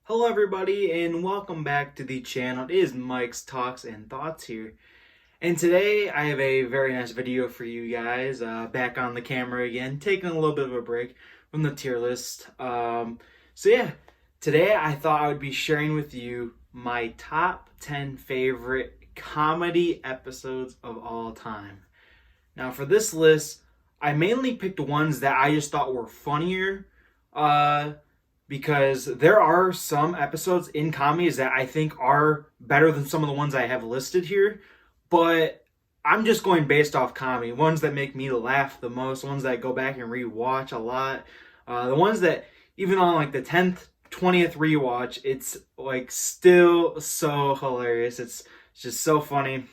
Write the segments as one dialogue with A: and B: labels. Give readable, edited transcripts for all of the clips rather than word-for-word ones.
A: Hello everybody and welcome back to the channel. It is Mike's Talks and Thoughts here. And today I have a very nice video for you guys. Back on the camera again, taking a little bit of a break from the tier list. Today I thought I would be sharing with you my top 10 favorite comedy episodes of all time. Now for this list, I mainly picked ones that I just thought were funnier. Because there are some episodes in comedies that I think are better than some of the ones I have listed here, but I'm just going based off comedy. Ones that make me laugh the most, ones that I go back and rewatch a lot. The ones that even on like the 10th, 20th rewatch, it's like still so hilarious. It's just so funny.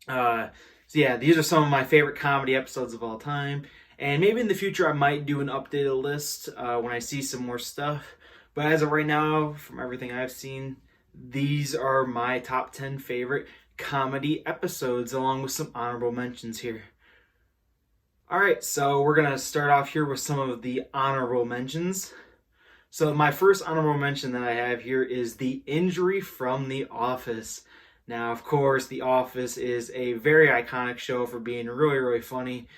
A: These are some of my favorite comedy episodes of all time. And maybe in the future I might do an updated list when I see some more stuff. But as of right now, from everything I've seen, these are my top 10 favorite comedy episodes, along with some honorable mentions here. Alright, so we're going to start off here with some of the honorable mentions. So my first honorable mention that I have here is the injury from The Office. Now, of course, The Office is a very iconic show for being really, really funny.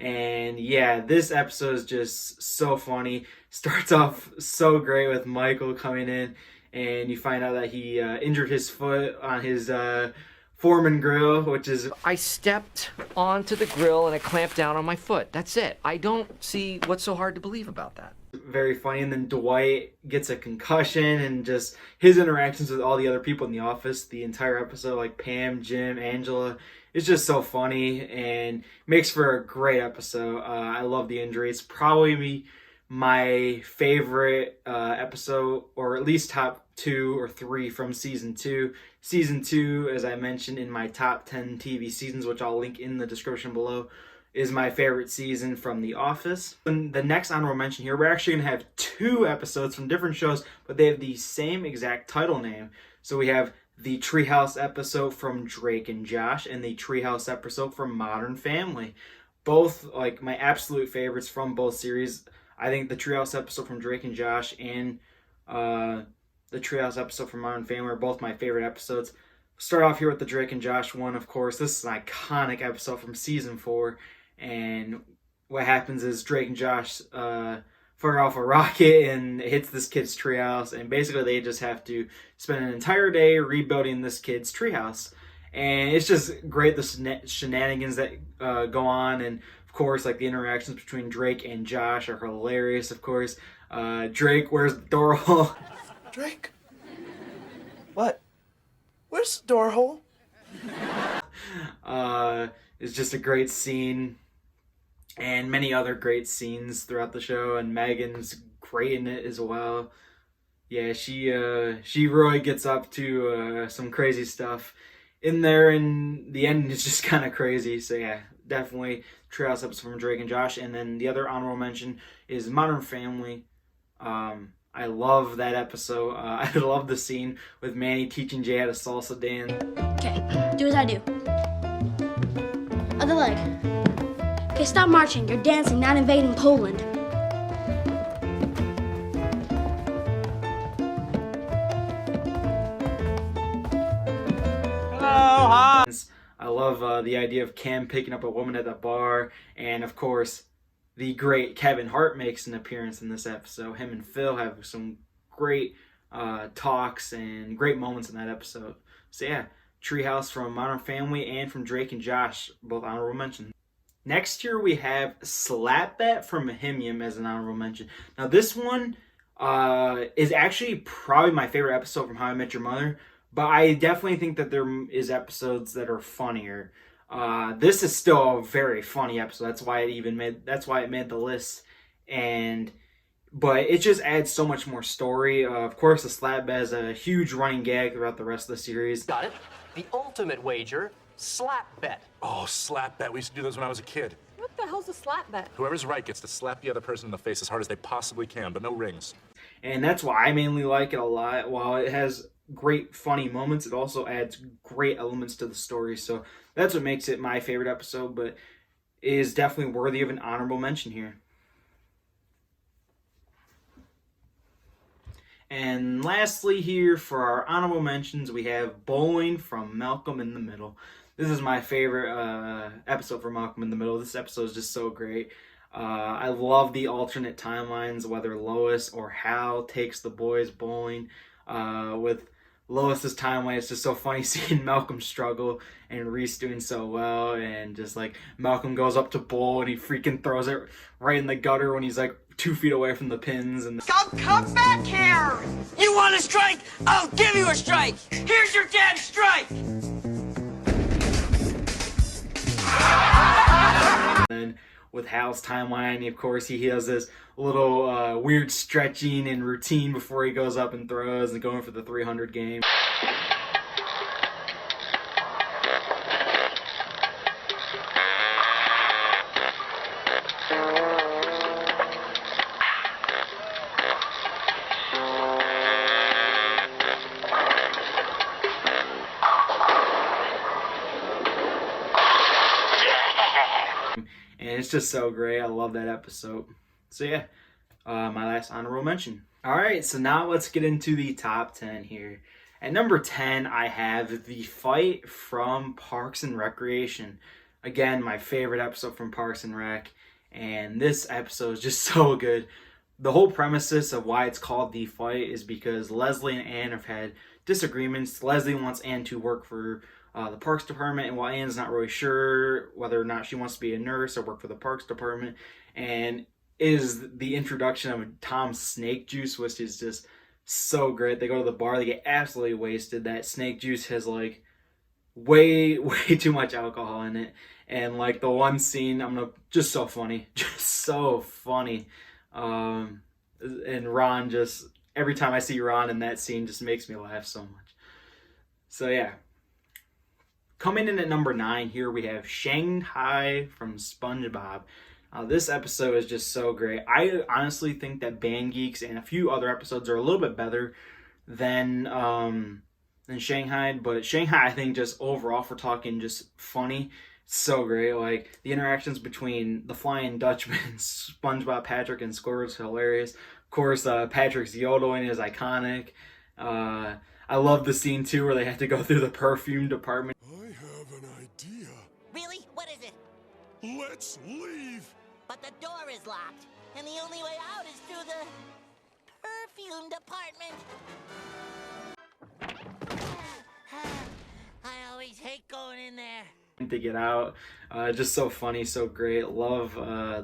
A: And yeah, this episode is just so funny. Starts off so great with Michael coming in, and you find out that he injured his foot on his Foreman grill, which is...
B: I stepped onto the grill and it clamped down on my foot. That's it. I don't see what's so hard to believe about that.
A: Very funny. And then Dwight gets a concussion, and just his interactions with all the other people in the office, the entire episode, like Pam, Jim, Angela. It's just so funny and makes for a great episode. I love the injury. It's probably my favorite episode, or at least top 2 or 3 from season 2. Season 2, as I mentioned in my top 10 TV seasons, which I'll link in the description below, is my favorite season from The Office. And the next honorable mention here, we're actually going to have 2 episodes from different shows, but they have the same exact title name. So we have the Treehouse episode from Drake and Josh, and the Treehouse episode from Modern Family. Both like my absolute favorites from both series. I think the Treehouse episode from Drake and Josh and the Treehouse episode from Modern Family are both my favorite episodes. Start off here with the Drake and Josh one, of course. This is an iconic episode from season 4, and what happens is Drake and Josh fire off a rocket and it hits this kid's treehouse, and basically they just have to spend an entire day rebuilding this kid's treehouse. And it's just great, the shenanigans that go on, and of course like the interactions between Drake and Josh are hilarious. Of course, Drake wears the door hole.
C: Drake? What? Where's the door hole?
A: It's just a great scene. And many other great scenes throughout the show, and Megan's great in it as well. Yeah, she really gets up to some crazy stuff in there, and the end is just kind of crazy. So yeah, definitely Treehouse episode from Drake and Josh. And then the other honorable mention is Modern Family. I love that episode. I love the scene with Manny teaching Jay how to salsa dance.
D: Okay, do as I do. Other leg. Okay, stop marching. You're dancing, not invading Poland.
A: Hello, hi. I love the idea of Cam picking up a woman at the bar, and of course, the great Kevin Hart makes an appearance in this episode. Him and Phil have some great talks and great moments in that episode. So yeah, Treehouse from Modern Family and from Drake and Josh, both honorable mentions. Next here we have Slap That from Himium as an honorable mention. Now this one is actually probably my favorite episode from How I Met Your Mother, but I definitely think that there is episodes that are funnier. This is still a very funny episode. That's why it made the list. But it just adds so much more story. Of course, the slap bet is a huge running gag throughout the rest of the series.
E: Got it. The ultimate wager, slap bet.
F: Oh, slap bet. We used to do those when I was a kid.
G: What the hell's a slap bet?
F: Whoever's right gets to slap the other person in the face as hard as they possibly can, but no rings.
A: And that's why I mainly like it a lot. While it has great funny moments, it also adds great elements to the story. So that's what makes it my favorite episode, but is definitely worthy of an honorable mention here. And lastly here for our honorable mentions, we have Bowling from Malcolm in the Middle. This is my favorite episode for Malcolm in the Middle. This episode is just so great. I love the alternate timelines, whether Lois or Hal takes the boys bowling. With Lois's timeline, it's just so funny seeing Malcolm struggle and Reese doing so well, and just like Malcolm goes up to bowl and he freaking throws it right in the gutter when he's like 2 feet away from the pins. And
G: Come back here! You want a strike? I'll give you a strike! Here's your damn strike!
A: then with Hal's timeline, of course, he has this little weird stretching and routine before he goes up and throws and going for the 300 game. And it's just so great. I love that episode. So yeah, my last honorable mention. Alright, so now let's get into the top 10 here. At number 10, I have The Fight from Parks and Recreation. Again, my favorite episode from Parks and Rec. And this episode is just so good. The whole premises of why it's called The Fight is because Leslie and Ann have had disagreements. Leslie wants Ann to work for the Parks Department, and while Ann's not really sure whether or not she wants to be a nurse or work for the Parks Department, and is the introduction of Tom's snake juice, which is just so great. They go to the bar, they get absolutely wasted. That snake juice has like way too much alcohol in it, and like the one scene, just so funny, just so funny. And Ron, just every time I see Ron in that scene, just makes me laugh so much. So yeah. Coming in at number 9 here, we have Shanghai from SpongeBob. This episode is just so great. I honestly think that Band Geeks and a few other episodes are a little bit better than Shanghai, but Shanghai, I think, just overall, if we're talking just funny, so great. Like the interactions between the Flying Dutchman, SpongeBob, Patrick, and Squidward's hilarious. Of course, Patrick's yodeling is iconic. I love the scene too where they have to go through the perfume department.
H: I have an idea.
I: Really? What is it?
H: Let's leave.
I: But the door is locked, and the only way out is through the perfume department. I always hate going in there.
A: To get out, just so funny, so great. Love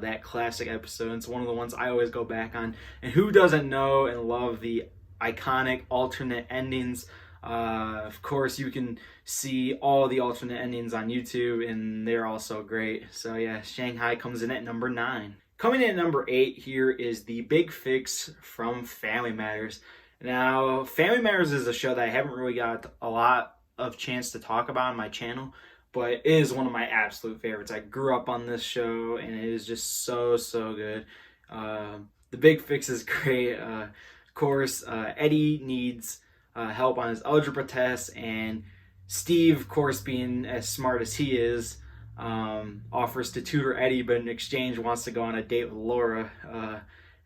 A: that classic episode. It's one of the ones I always go back on. And who doesn't know and love the iconic alternate endings? Of course, you can see all the alternate endings on YouTube, and they're all so great. So yeah, Shanghai comes in at number 9. Coming in at number 8 here is The Big Fix from Family Matters. Now, Family Matters is a show that I haven't really got a lot of chance to talk about on my channel, but it is one of my absolute favorites. I grew up on this show, and it is just so good. The Big Fix is great. Of course, Eddie needs help on his algebra test, and Steve, of course, being as smart as he is, offers to tutor Eddie, but in exchange wants to go on a date with Laura.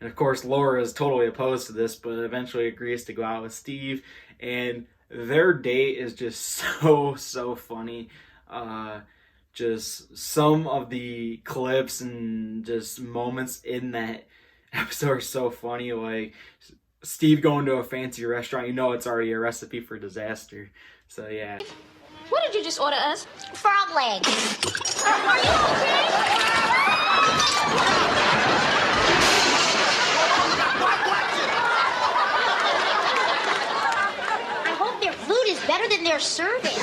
A: And of course, Laura is totally opposed to this, but eventually agrees to go out with Steve, and their date is just so funny. Just some of the clips and just moments in that episode are so funny. Like Steve going to a fancy restaurant, you know it's already a recipe for disaster. So yeah.
D: What did you just order us?
I: Frog leg.
D: Are you okay?
I: I hope their food is better than their service.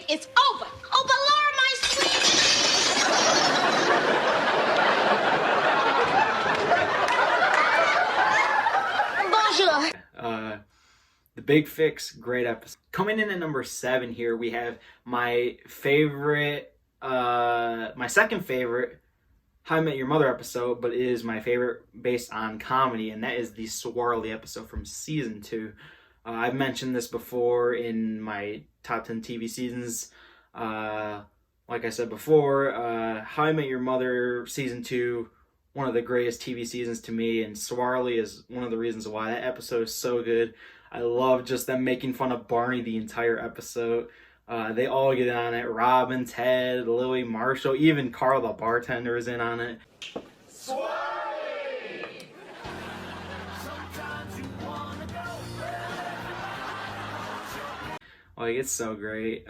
D: It's open. Open, lower my sweet. Bonjour.
A: The Big Fix, great episode. Coming in at number 7 here, we have my favorite, my second favorite How I Met Your Mother episode, but it is my favorite based on comedy, and that is the Swirly episode from season 2. I've mentioned this before in my top 10 TV seasons. Like I said before, How I Met Your Mother season 2 one of the greatest TV seasons to me, and Swarley is one of the reasons why that episode is so good. I love just them making fun of Barney the entire episode. They all get in on it. Robin, Ted, Lily, Marshall, even Carl the bartender is in on it. Like, it's so great.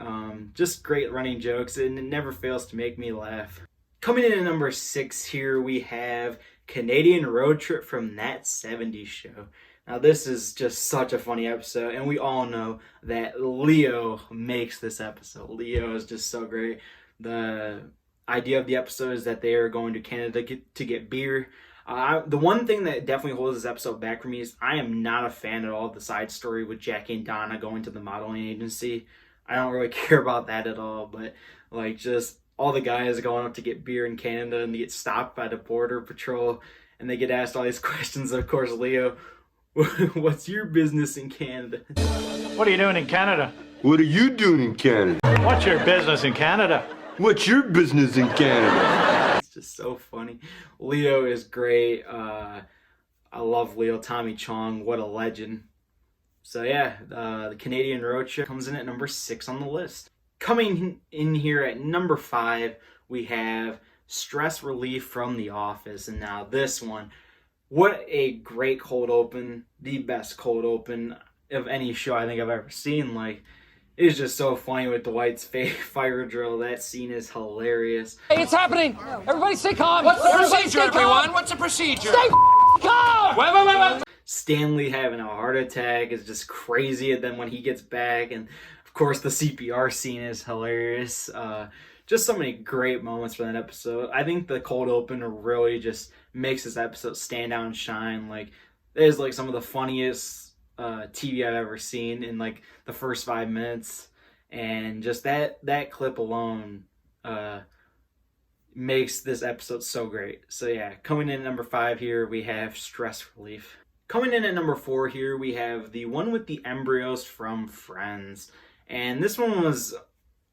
A: Just great running jokes, and it never fails to make me laugh. Coming in at number 6 here, we have Canadian Road Trip from That 70s Show. Now, this is just such a funny episode, and we all know that Leo makes this episode. Leo is just so great. The idea of the episode is that they are going to Canada to get beer. The one thing that definitely holds this episode back for me is I am not a fan at all of the side story with Jackie and Donna going to the modeling agency. I don't really care about that at all, but like just all the guys going up to get beer in Canada and they get stopped by the border patrol and they get asked all these questions. Of course, Leo, what's your business in Canada?
J: What are you doing in Canada?
H: What are you doing in Canada?
J: What's your business in Canada?
H: What's your business in Canada?
A: It's just so funny. Leo is great. I love Leo. Tommy Chong, what a legend. So yeah, the Canadian Road Trip comes in at number 6 on the list. Coming in here at number 5, we have Stress Relief from The Office. And now this one, what a great cold open. The best cold open of any show I think I've ever seen. Like, it's just so funny with Dwight's fire drill. That scene is hilarious.
E: Hey, it's happening! Everybody stay calm!
G: What's the procedure, everyone? What's the procedure?
E: Stay calm! Wait.
A: Stanley having a heart attack is just crazy, and then when he gets back, and of course the CPR scene is hilarious. Just so many great moments from that episode. I think the cold open really just makes this episode stand out and shine. Like, there's like some of the funniest TV I've ever seen in like the first 5 minutes, and just that clip alone makes this episode so great. So yeah, coming in at number 5 here, we have Stress Relief. Coming in at number 4 here, we have the one with the embryos from Friends. And this one was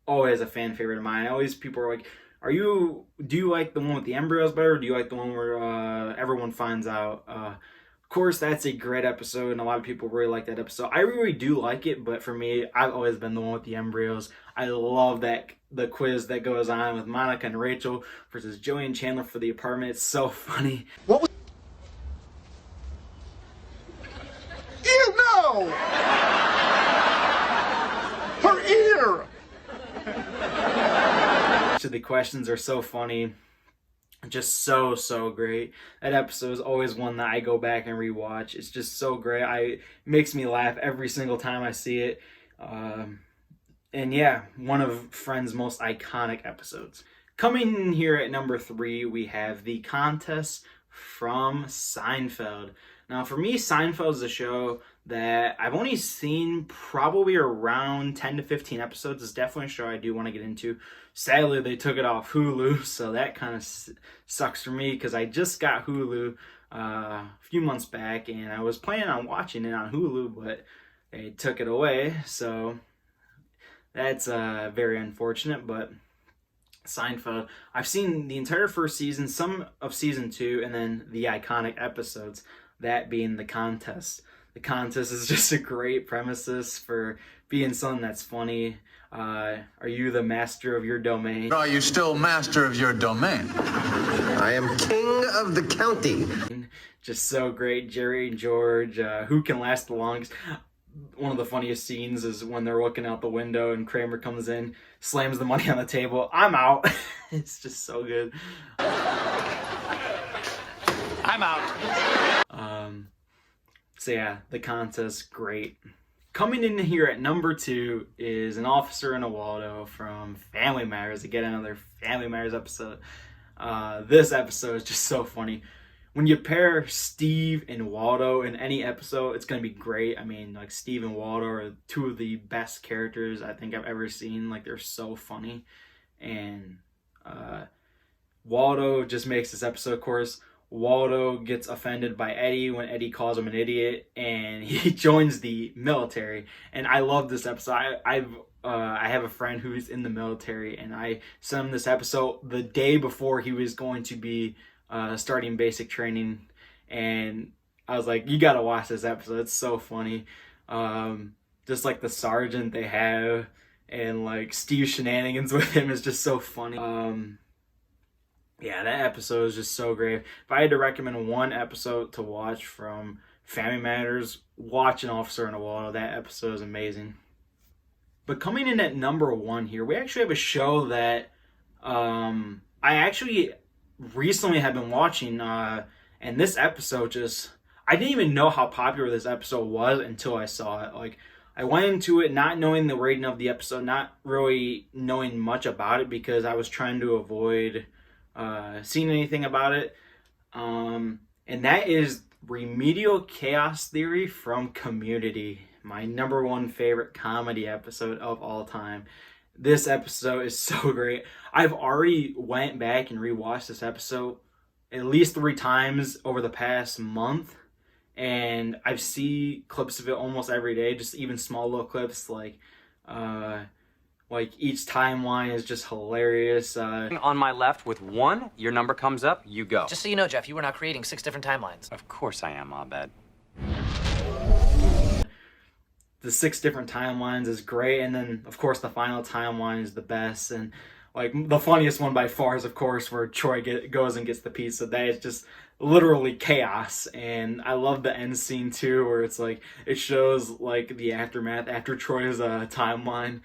A: always a fan favorite of mine. Always people are like, do you like the one with the embryos better, or do you like the one where everyone finds out? Of course, that's a great episode, and a lot of people really like that episode. I really do like it, but for me, I've always been the one with the embryos. I love the quiz that goes on with Monica and Rachel versus Joey and Chandler for the apartment. It's so funny.
C: What was... Ew, no! Her ear!
A: The questions are so funny. Just so great. That episode is always one that I go back and rewatch. It's just so great. It makes me laugh every single time I see it. And yeah, one of Friends' most iconic episodes. Coming in here at number 3, we have The Contest from Seinfeld. Now, for me, Seinfeld is a show that I've only seen probably around 10 to 15 episodes. It's definitely a show I do want to get into. Sadly, they took it off Hulu, so that kind of sucks for me because I just got Hulu a few months back, and I was planning on watching it on Hulu, but they took it away, so that's very unfortunate. But Seinfeld, I've seen the entire first season, some of season 2, and then the iconic episodes, that being The Contest. The Contest is just a great premises for being something that's funny. Are you the master of your domain?
K: Are you still master of your domain?
L: I am king of the county.
A: Just so great. Jerry and George, who can last the longest? One of the funniest scenes is when they're looking out the window and Kramer comes in, slams the money on the table. I'm out. It's just so good.
J: I'm out.
A: So yeah, The Contest, great. Coming in here at number 2 is An Officer and a Waldo from Family Matters. Again, another Family Matters episode. This episode is just so funny. When you pair Steve and Waldo in any episode, it's going to be great. I mean, like, Steve and Waldo are 2 of the best characters I think I've ever seen. Like, they're so funny. And Waldo just makes this episode, of course. Waldo gets offended by Eddie when Eddie calls him an idiot, and he joins the military. And I love this episode. I have a friend who's in the military, and I sent him this episode the day before he was going to be starting basic training, and I was like, you gotta watch this episode. It's so funny. Just like the sergeant they have, and like Steve's shenanigans with him is just so funny. Yeah, that episode is just so great. If I had to recommend one episode to watch from Family Matters, watch An Officer in a Wall. That episode is amazing. But coming in at number 1 here, we actually have a show that I actually recently have been watching, and this episode just, I didn't even know how popular this episode was until I saw it. Like, I went into it not knowing the rating of the episode, not really knowing much about it because I was trying to avoid seeing anything about it. And that is Remedial Chaos Theory from Community, my number 1 favorite comedy episode of all time. This episode is so great. I've already went back and rewatched this episode at least 3 times over the past month, and I see clips of it almost every day, just even small little clips, like each timeline is just hilarious.
E: On my left with 1, your number comes up, you go.
M: Just so you know, Jeff, you were not creating 6 different timelines.
E: Of course I am, Abed.
A: The 6 different timelines is great, and then of course the final timeline is the best, and like the funniest one by far is of course where Troy goes and gets the pizza. That is just literally chaos, and I love the end scene too, where it's like it shows like the aftermath after Troy's timeline.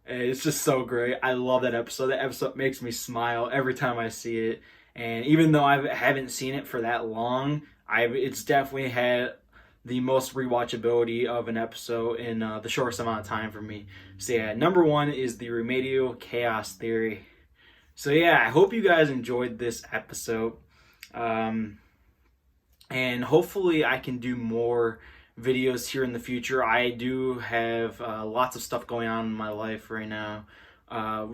A: It's just so great. I love that episode. That episode makes me smile every time I see it, and even though I haven't seen it for that long, it's definitely had the most rewatchability of an episode in the shortest amount of time for me. So yeah, number 1 is the Remedial Chaos Theory. So yeah, I hope you guys enjoyed this episode. And hopefully I can do more videos here in the future. I do have lots of stuff going on in my life right now.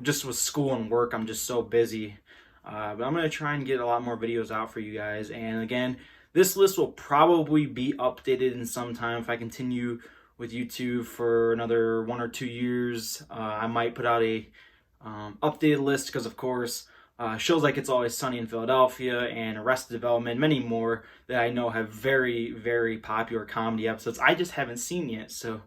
A: Just with school and work, I'm just so busy. But I'm going to try and get a lot more videos out for you guys. And again, this list will probably be updated in some time. If I continue with YouTube for another 1 or 2 years, I might put out a updated list because, of course, shows like It's Always Sunny in Philadelphia and Arrested Development, many more that I know have very, very popular comedy episodes I just haven't seen yet. So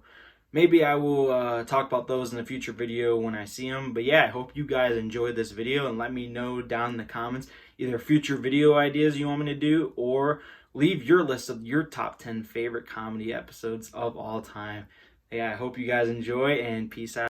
A: maybe I will talk about those in a future video when I see them. But yeah, I hope you guys enjoyed this video, and let me know down in the comments either future video ideas you want me to do, or leave your list of your top 10 favorite comedy episodes of all time. Yeah, I hope you guys enjoy, and peace out.